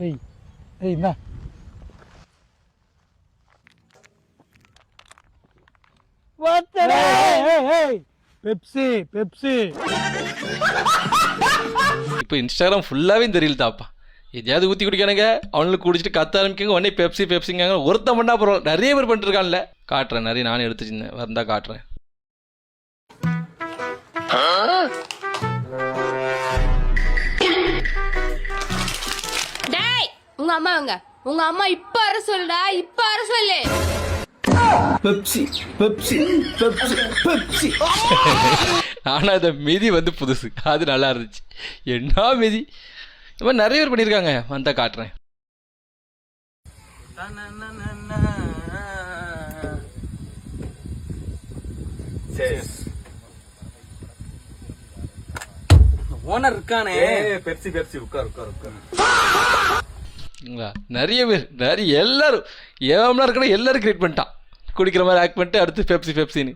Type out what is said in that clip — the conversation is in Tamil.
ஏய் ஏய் இந்தா பெப்சி பெப்சி. இப்போ இன்ஸ்டாகிராம் ஃபுல்லாகவே இந்த ரீல் தாப்பா. எதையாவது ஊற்றி குடிக்கானுங்க, அவனுக்கு குடிச்சிட்டு கத்த ஆரம்பிக்கங்க, உடனே பெப்சி பெப்சிங்க. ஒருத்தன் பண்ணா பரவாயில்ல, நிறைய பேர் பண்ணிருக்கான்ல. காட்டுறேன், நிறைய நானே எடுத்துச்சிருந்தேன், வந்தா காட்டுறேன். உங்க அம்மா உங்க அம்மா இப்ப வர சொல்லுடா, இப்ப வர சொல்லு. Pepsi Pepsi Pepsi Pepsi. ஆனால் இந்த மிதி வந்து புதுசு, அது நல்லா இருந்துச்சு. என்ன மிதி, இந்த மாதிரி நிறைய பேர் பண்ணியிருக்காங்க. வந்தா காட்டுறேன். ஓனர் இருக்கானே, பெப்சி பெப்சி உட்கார் உட்கார் உட்கார். நிறைய பேர், நிறைய எல்லாரும் ஏம்லாம் இருக்கணும், எல்லாரும் கிரியேட் பண்ணிட்டான். குடிக்கிற மாதிரி ஆக்ட் பண்ணிட்டு அடுத்து பெப்சி பெப்சின்னு.